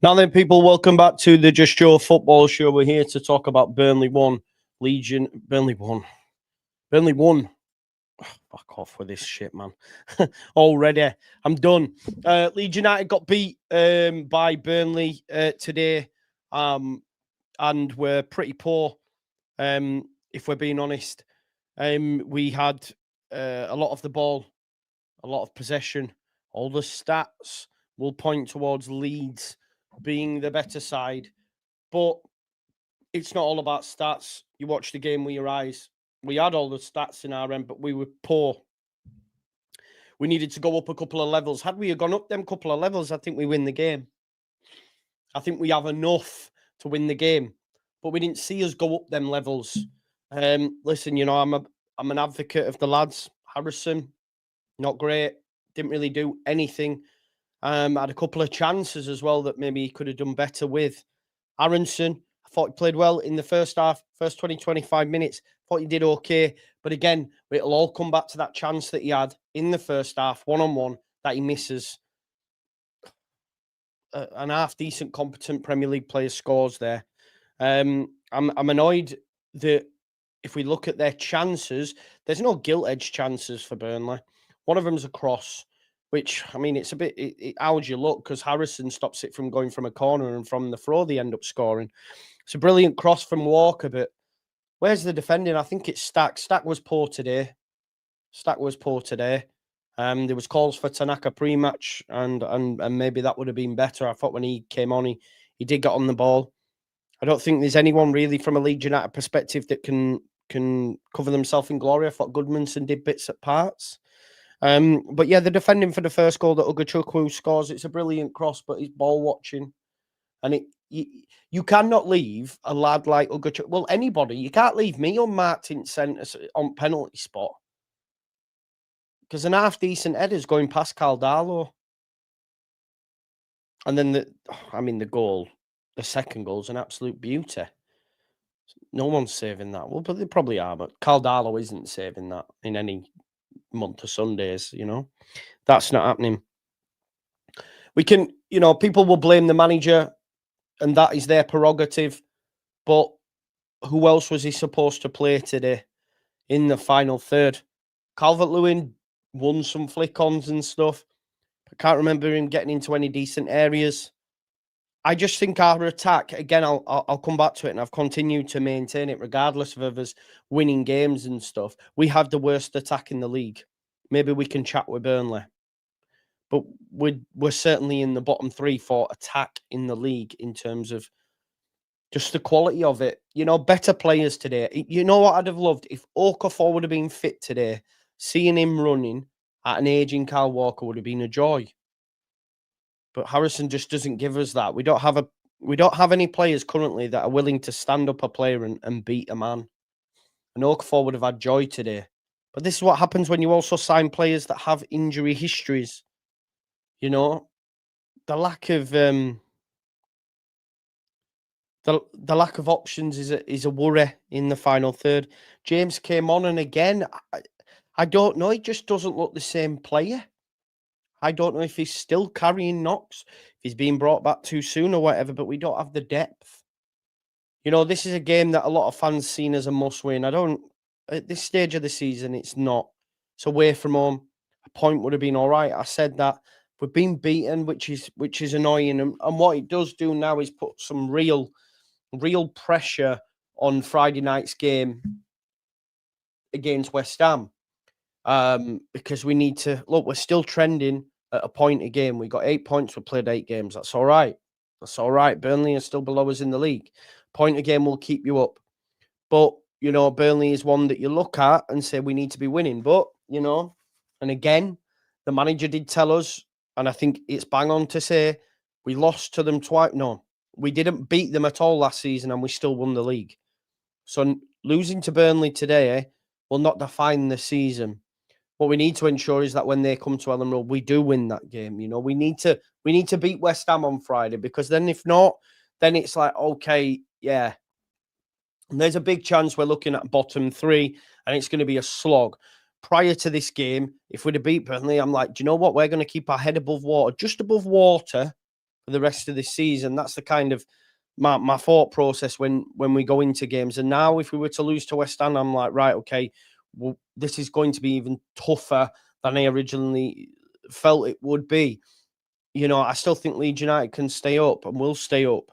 Now then, people, welcome back to the Just Joe Football Show. We're here to talk about Burnley 1, Legion. Burnley 1. Oh, fuck off with this shit, man. Already. I'm done. Leeds United got beat by Burnley today. And we're pretty poor, if we're being honest. We had a lot of the ball, a lot of possession. All the stats will point towards Leeds being the better side, but it's not all about stats. You watch the game with your eyes. We had all the stats in our end, but we were poor. We needed to go up a couple of levels. Had we gone up them couple of levels, I think we win the game. I think we have enough to win the game, but we didn't see us go up them levels. Listen, you know, I'm an advocate of the lads. Harrison, not great. Didn't really do anything. Had a couple of chances as well that maybe he could have done better with. Aronson, I thought he played well in the first half, first 20, 25 minutes. Thought he did okay. But again, it'll all come back to that chance that he had in the first half, one-on-one, that he misses. An half-decent, competent Premier League player scores there. I'm annoyed that if we look at their chances, there's no gilt-edged chances for Burnley. One of them's a cross, which, I mean, it's a bit, how would you look? Because Harrison stops it from going from a corner, and from the throw, they end up scoring. It's a brilliant cross from Walker, but where's the defending? I think it's Stack. Stack was poor today. There was calls for Tanaka pre-match, and maybe that would have been better. I thought when he came on, he did get on the ball. I don't think there's anyone really from a Leeds United perspective that can cover themselves in glory. I thought Goodmanson did bits at parts. But yeah, the defending for the first goal that Ugachukwu scores, it's a brilliant cross, but he's ball watching. And you cannot leave a lad like Ugachukwu. Well, anybody. You can't leave me unmarked in centre on penalty spot. Because an half-decent header's going past Caldalo. And then the goal, the second goal's an absolute beauty. No one's saving that. Well, but they probably are, but Caldalo isn't saving that in any month of Sundays, you know. That's not happening. We can, you know, people will blame the manager, and that is their prerogative, but who else was he supposed to play today in the final third? Calvert-Lewin won some flick-ons and stuff. I can't remember him getting into any decent areas. I just think our attack, again, I'll come back to it, and I've continued to maintain it regardless of us winning games and stuff. We have the worst attack in the league. Maybe we can chat with Burnley. But we're certainly in the bottom three for attack in the league in terms of just the quality of it. You know, better players today. You know what I'd have loved? If Okafor would have been fit today, seeing him running at an aging Kyle Walker would have been a joy. But Harrison just doesn't give us that. We don't have any players currently that are willing to stand up a player and beat a man. And Okafor would have had joy today. But this is what happens when you also sign players that have injury histories. You know, the lack of the lack of options is a worry in the final third. James came on, and again, I don't know. He just doesn't look the same player. I don't know if he's still carrying knocks, if he's being brought back too soon or whatever, but we don't have the depth. You know, this is a game that a lot of fans seen as a must-win. At this stage of the season, it's not. It's away from home. A point would have been all right. I said that. We've been beaten, which is annoying. And what it does do now is put some real pressure on Friday night's game against West Ham. Because we need to... Look, we're still trending at a point a game. We got 8 points. We played 8 games. That's all right. Burnley are still below us in the league. Point a game will keep you up. But, you know, Burnley is one that you look at and say we need to be winning. But, you know, and again, the manager did tell us, and I think it's bang on to say, we lost to them twice. No, we didn't beat them at all last season, and we still won the league. So losing to Burnley today will not define the season. What we need to ensure is that when they come to Ellen Road, we do win that game. You know, we need to beat West Ham on Friday, because then if not, then it's like, okay, yeah, There's a big chance we're looking at bottom 3, and it's going to be a slog. Prior to this game, if we'd have beat Burnley, I'm like, do you know what? We're going to keep our head above water, just above water, for the rest of this season. That's the kind of my thought process when we go into games. And now, if we were to lose to West Ham, I'm like, right, okay, well, this is going to be even tougher than I originally felt it would be. You know, I still think Leeds United can stay up and will stay up.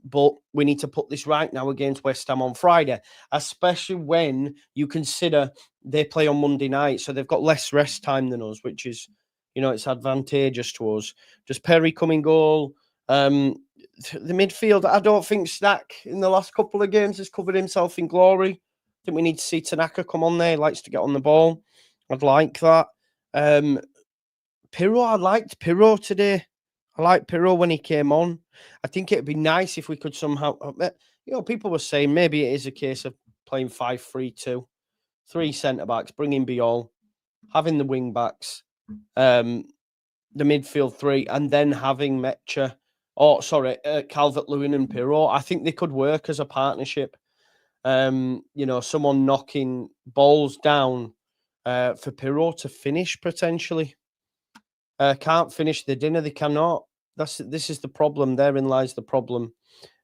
But we need to put this right now against West Ham on Friday, especially when you consider they play on Monday night. So they've got less rest time than us, which is, you know, it's advantageous to us. Does Perry come in goal? The midfield, I don't think Stack in the last couple of games has covered himself in glory. I think we need to see Tanaka come on there. He likes to get on the ball. I'd like that. Pirro, I liked Pirro today. I liked Pirro when he came on. I think it'd be nice if we could somehow, you know, people were saying maybe it is a case of playing 5-3-2, 3 centre-backs, bringing Biol, having the wing-backs, the midfield 3, and then having Calvert-Lewin and Pirro. I think they could work as a partnership. You know, someone knocking balls down for Pirro to finish potentially. Can't finish the dinner. They cannot. This is the problem. Therein lies the problem.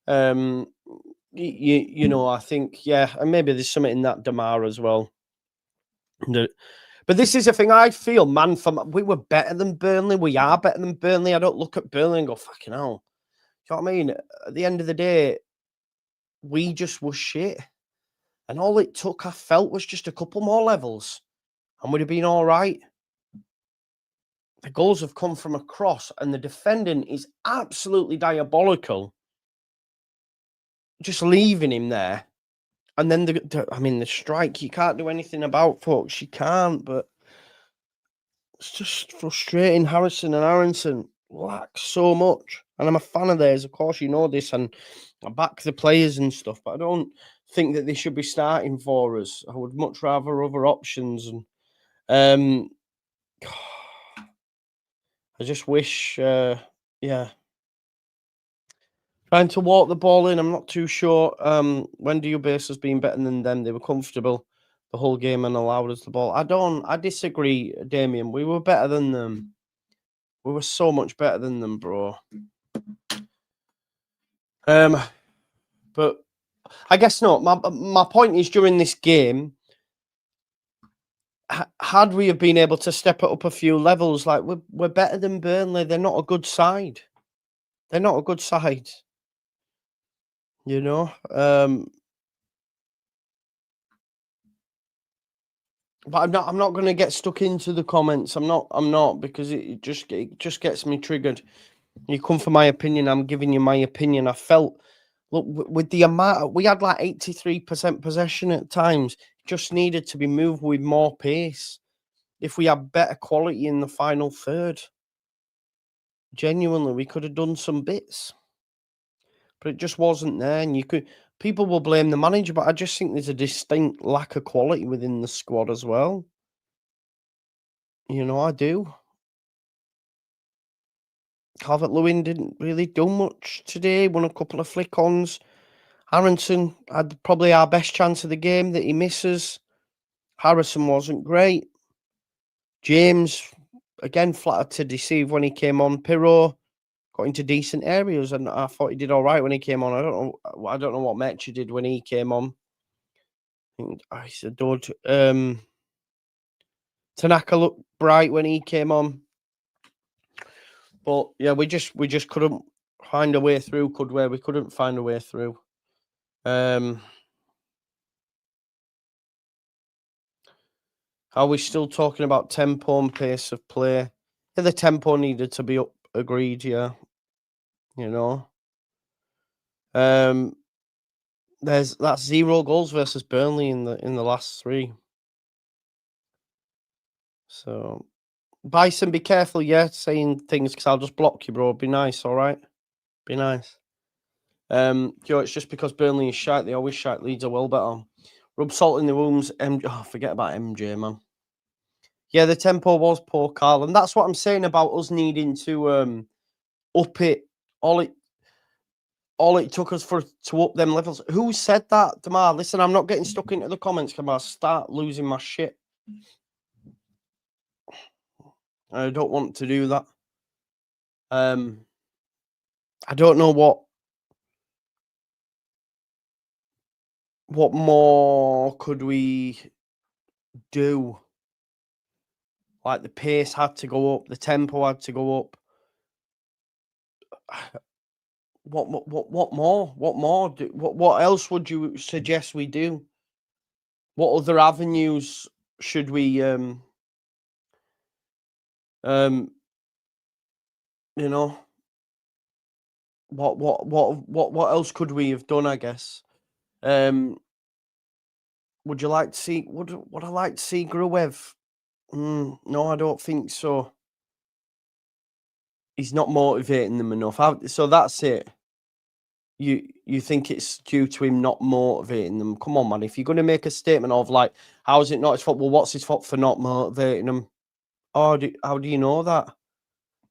You know, I think, yeah, and maybe there's something in that Damar as well. But this is the thing. I feel, man, we were better than Burnley. We are better than Burnley. I don't look at Burnley and go, fucking hell. You know what I mean? At the end of the day, we just were shit. And all it took, I felt, was just a couple more levels. And we'd have been all right. The goals have come from a cross, and the defending is absolutely diabolical. Just leaving him there. And then, the strike, you can't do anything about, folks. You can't, but it's just frustrating. Harrison and Aronson lack so much. And I'm a fan of theirs, of course, you know this, and I back the players and stuff, but I don't think that they should be starting for us. I would much rather other options. And I just wish, yeah. Trying to walk the ball in, I'm not too sure. Wendy Ubase has been better than them. They were comfortable the whole game and allowed us the ball. I disagree, Damien. We were better than them. We were so much better than them, bro. But I guess not. My point is, during this game, had we have been able to step it up a few levels, like we're better than Burnley. They're not a good side. They're not a good side. You know. But I'm not going to get stuck into the comments. I'm not because it just gets me triggered. You come for my opinion. I'm giving you my opinion. I felt, look, with the amount we had, like 83% possession at times. Just needed to be moved with more pace. If we had better quality in the final third, genuinely, we could have done some bits. But it just wasn't there. And people will blame the manager, but I just think there's a distinct lack of quality within the squad as well. You know, I do. Calvert-Lewin didn't really do much today. Won a couple of flick-ons. Aronson had probably our best chance of the game that he misses. Harrison wasn't great. James, again, flattered to deceive when he came on. Pirro got into decent areas, and I thought he did all right when he came on. I don't know what Metcha did when he came on. I think he's a dud. Tanaka looked bright when he came on. But yeah, we just couldn't find a way through, could we? We couldn't find a way through. Are we still talking about tempo and pace of play? Yeah, the tempo needed to be up, agreed, yeah. You know. That's 0 goals versus Burnley in the last 3. So Bison, be careful, yeah, saying things because I'll just block you, bro. Be nice, all right? Be nice. It's just because Burnley is shite. They always shite. Leeds are well better. Rub salt in the wounds. Forget about MJ, man. Yeah, the tempo was poor, Carl, and that's what I'm saying about us needing to up it. All all it took us to up them levels. Who said that, Damar? Listen, I'm not getting stuck into the comments. Can I start losing my shit? I don't want to do that. I don't know what more could we do. Like the pace had to go up, the tempo had to go up. What more? What more? What else would you suggest we do? What other avenues should we you know, what else could we have done, I guess? Would you like to see would I like to see Gruev? No, I don't think so. He's not motivating them enough. So that's it. You think it's due to him not motivating them? Come on, man. If you're going to make a statement of like, how is it not his fault? Well, what's his fault for not motivating them? Oh, how do you know that?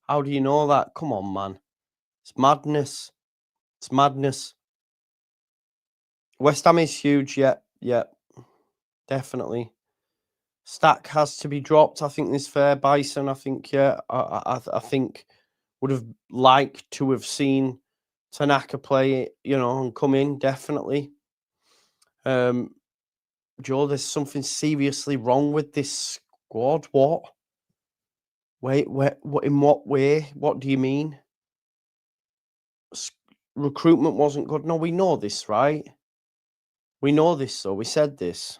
How do you know that? Come on, man. It's madness. It's madness. West Ham is huge. Yeah, definitely. Stack has to be dropped. I think there's fair. Bison, I think, yeah. I think would have liked to have seen Tanaka play, and come in, definitely. Joe, there's something seriously wrong with this squad. What? Wait, what? In what way? What do you mean? Recruitment wasn't good. No, we know this, right? We know this, so we said this.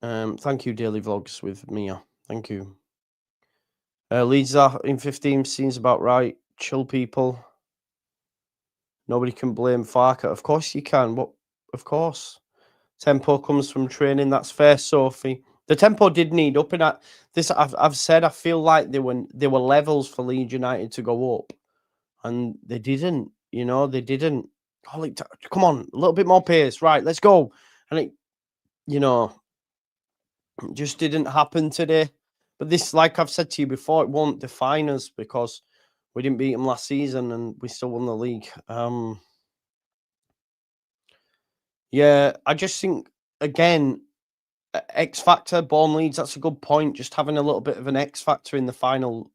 Thank you, Daily Vlogs with Mia. Thank you. Leeds are in 15 seems about right. Chill, people. Nobody can blame Farker. Of course you can. What? Of course. Tempo comes from training. That's fair, Sophie. The tempo did need up, and this I've said. I feel like there were levels for Leeds United to go up, and they didn't. They didn't. Come on, a little bit more pace. Right, let's go. And it just didn't happen today. But this, like I've said to you before, it won't define us because we didn't beat them last season and we still won the league. Yeah, I just think, again, X Factor, Born Leeds, that's a good point. Just having a little bit of an X Factor in the final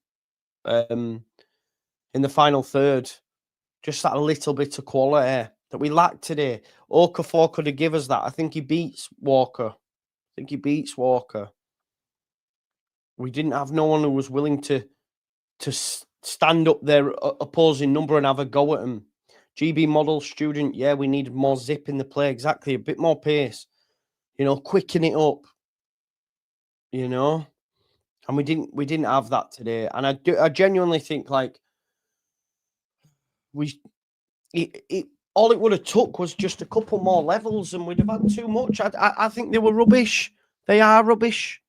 third. Just that little bit of quality that we lacked today. Okafor could have given us that. I think he beats Walker. We didn't have no one who was willing to stand up their opposing number and have a go at him. GB model student, yeah, we needed more zip in the play. Exactly, a bit more pace. Quicken it up. And we didn't have that today. And I genuinely think like all it would have took was just a couple more levels, and we'd have had too much. I think they were rubbish. They are rubbish.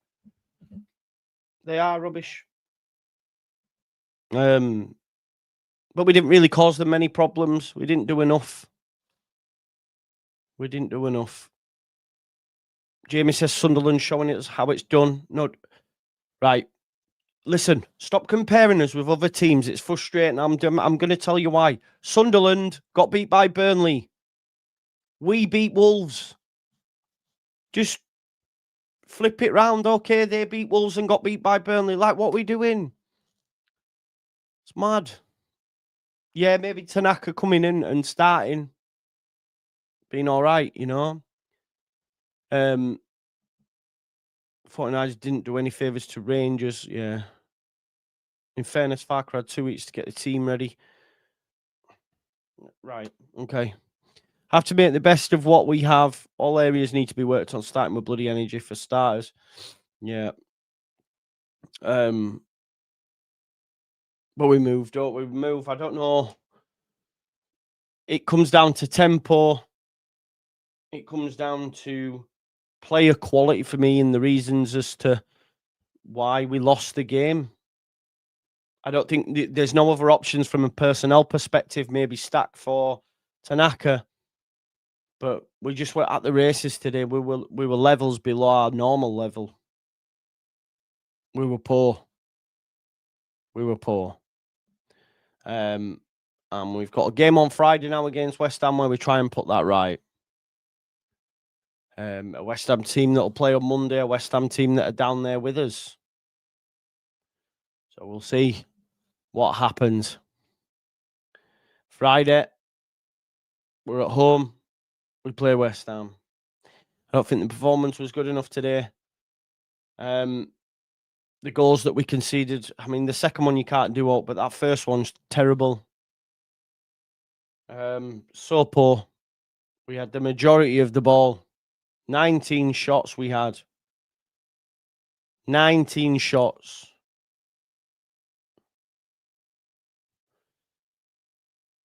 But we didn't really cause them many problems. We didn't do enough. Jamie says Sunderland showing us how it's done. No, right. Listen, stop comparing us with other teams. It's frustrating. I'm going to tell you why. Sunderland got beat by Burnley. We beat Wolves. Just flip it round. Okay, they beat Wolves and got beat by Burnley. Like, what are we doing? It's mad. Yeah, maybe Tanaka coming in and starting, being all right, 49ers didn't do any favours to Rangers, yeah. In fairness, Farker had 2 weeks to get the team ready. Right, okay. Have to make the best of what we have. All areas need to be worked on, starting with bloody energy for starters. Yeah. But we move, don't we? Move. I don't know. It comes down to tempo. It comes down to player quality for me and the reasons as to why we lost the game. I don't think there's no other options from a personnel perspective. Maybe Stack for Tanaka, but we just were at the races today. We were levels below our normal level. We were poor. And we've got a game on Friday now against West Ham where we try and put that right. A West Ham team that will play on Monday, a West Ham team that are down there with us. So we'll see what happens. Friday, we're at home. We play West Ham. I don't think the performance was good enough today. The goals that we conceded, I mean, the second one you can't do up, but that first one's terrible. So poor. We had the majority of the ball. 19 shots we had. 19 shots.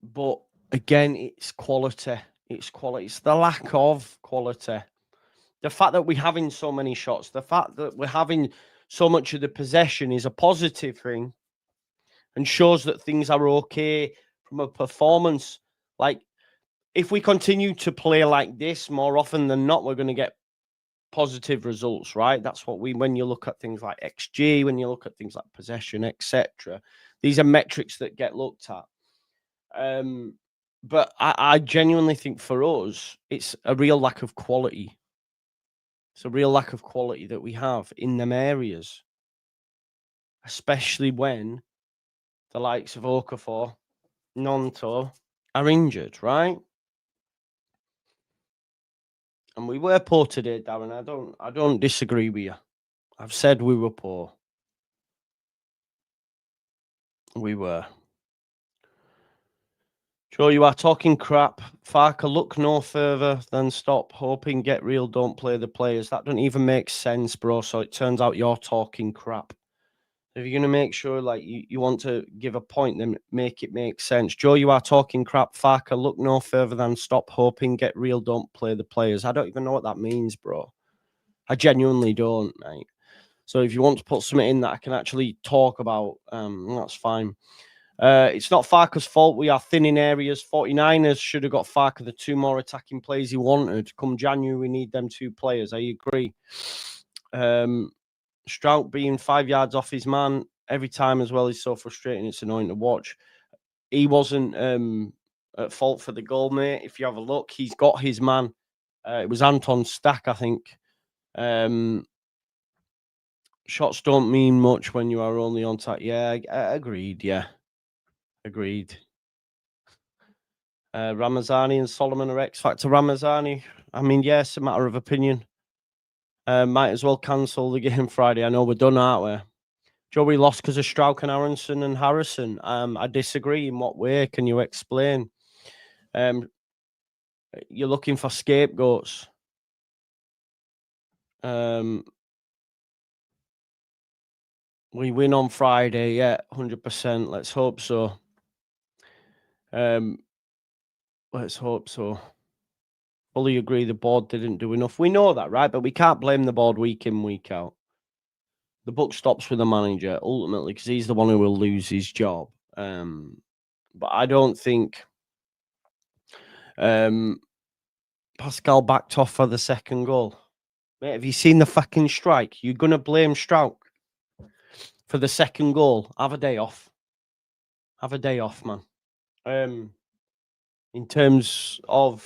But again, it's quality. It's quality. It's the lack of quality. The fact that we're having so many shots, the fact that we're having so much of the possession is a positive thing and shows that things are okay from a performance. Like, if we continue to play like this more often than not, we're going to get positive results, right? That's what when you look at things like XG, when you look at things like possession, etc. These are metrics that get looked at. But I genuinely think for us, it's a real lack of quality. It's a real lack of quality that we have in them areas, especially when the likes of Okafor, Nonto are injured, right? And we were poor today, Darren. I don't disagree with you. I've said we were poor. We were. Joe, you are talking crap. Farker, look no further than stop hoping, get real, don't play the players. That doesn't even make sense, bro. So it turns out you're talking crap. If you're going to make sure like you want to give a point, then make it make sense. Joe, you are talking crap. Farker, look no further than stop hoping, get real, don't play the players. I don't even know what that means, bro. I genuinely don't, mate. So if you want to put something in that I can actually talk about, that's fine. It's not Farker's fault. We are thin in areas. 49ers should have got Farker the 2 more attacking players he wanted. Come January, we need them 2 players. I agree. Strout being 5 yards off his man every time as well is so frustrating. It's annoying to watch. He wasn't at fault for the goal, mate. If you have a look, he's got his man. It was Anton Stack, I think. Shots don't mean much when you are only on top. Yeah, agreed. Yeah, agreed. Ramazani and Solomon are X Factor. Ramazani, I mean, yes, a matter of opinion. Might as well cancel the game Friday. I know we're done, aren't we? Joe, we lost because of Strauch and Aronson and Harrison. I disagree. In what way? Can you explain? You're looking for scapegoats. We win on Friday, yeah, 100%. Let's hope so. Let's hope so. Fully agree the board didn't do enough. We know that, right? But we can't blame the board week in, week out. The buck stops with the manager ultimately because he's the one who will lose his job. But I don't think Pascal backed off for the second goal. Mate, have you seen the fucking strike? You're going to blame Strauch for the second goal. Have a day off. Have a day off, man. In terms of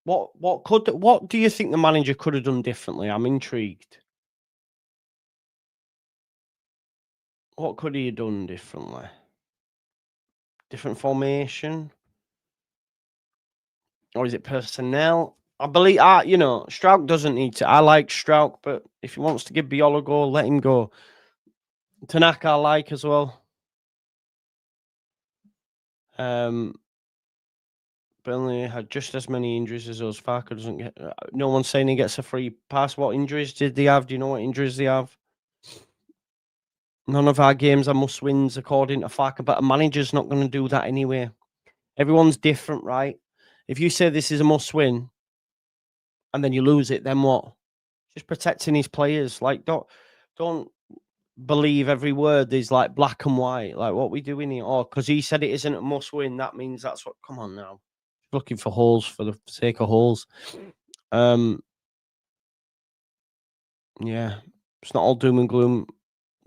what do you think the manager could have done differently? I'm intrigued. What could he have done differently? Different formation? Or is it personnel? I believe, Strauch doesn't need to. I like Strauch, but if he wants to give Biola a go, let him go. Tanaka I like as well. Burnley had just as many injuries as us. Farker doesn't get. No one's saying he gets a free pass. What injuries did they have? Do you know what injuries they have? None of our games are must-wins according to Farker, but a manager's not going to do that anyway. Everyone's different, right? If you say this is a must-win and then you lose it, then what? Just protecting his players. Like, don't believe every word is like black and white. Like, what we doing here? Oh, because he said it isn't a must-win, that means that's what. Come on now. Looking for holes for the sake of holes. Yeah, it's not all doom and gloom.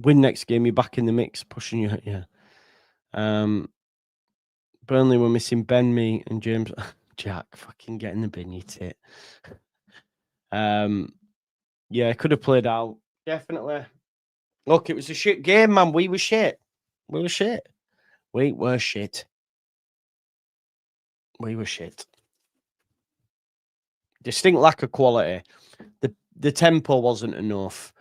Win next game, you're back in the mix, pushing you. Yeah. Burnley were missing Ben Mee and James. Jack, fucking get in the bin, you tit. Yeah, could have played out. Definitely. Look, it was a shit game, man. We were shit. We were shit. We were shit. We were shit. Distinct lack of quality. The tempo wasn't enough.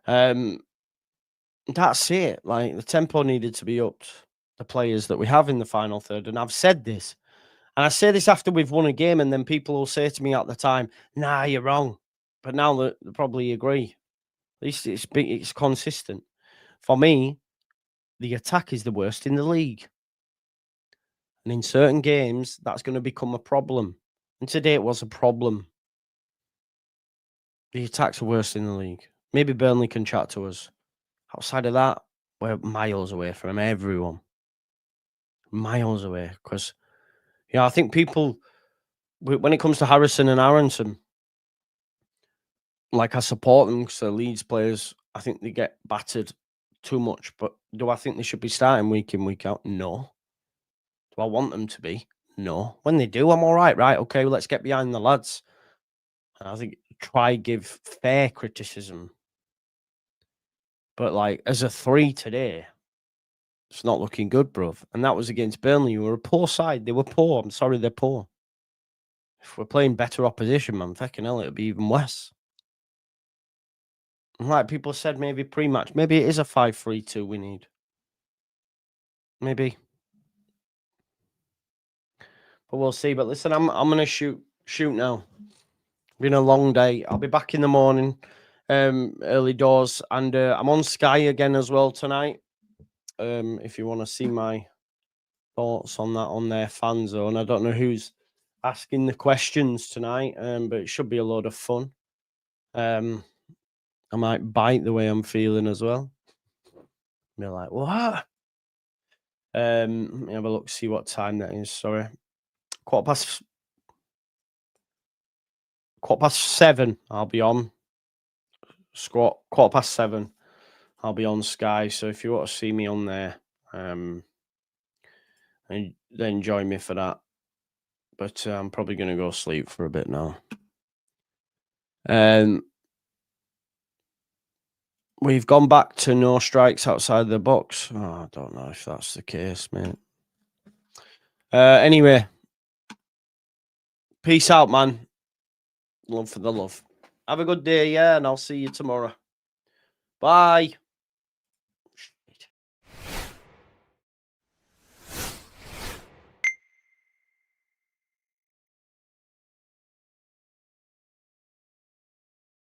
That's it. Like, the tempo needed to be upped. The players that we have in the final third, and I've said this, and I say this after we've won a game, and then people will say to me at the time, "Nah, you're wrong," but now they probably agree. At least it's consistent. For me, the attack is the worst in the league, and in certain games, that's going to become a problem. And today it was a problem. The attacks are worst in the league. Maybe Burnley can chat to us. Outside of that, we're miles away from everyone. Miles away. Because, I think people, when it comes to Harrison and Aronson, like, I support them because they're Leeds players. I think they get battered too much. But do I think they should be starting week in, week out? No. Do I want them to be? No. When they do, I'm all right. Right, okay, well, let's get behind the lads. And I think try give fair criticism. But, like, as a 3 today, it's not looking good, bruv. And that was against Burnley, who were a poor side. They were poor. I'm sorry, they're poor. If we're playing better opposition, man, fucking hell, it'll be even worse. And like people said, maybe pre-match, maybe it is a 5-3-2 we need. Maybe. But we'll see. But listen, I'm gonna shoot now. Been a long day. I'll be back in the morning, early doors, and I'm on Sky again as well tonight. If you want to see my thoughts on that on their fan zone, I don't know who's asking the questions tonight, but it should be a load of fun. I might bite the way I'm feeling as well. Be like, what? Let me have a look, see what time that is. Sorry, quarter past 7. I'll be on. Quarter past 7. I'll be on Sky. So if you want to see me on there, and then join me for that. But I'm probably going to go sleep for a bit now. We've gone back to no strikes outside the box. Oh, I don't know if that's the case, mate. Anyway, peace out, man. Love for the love. Have a good day, yeah, and I'll see you tomorrow. Bye.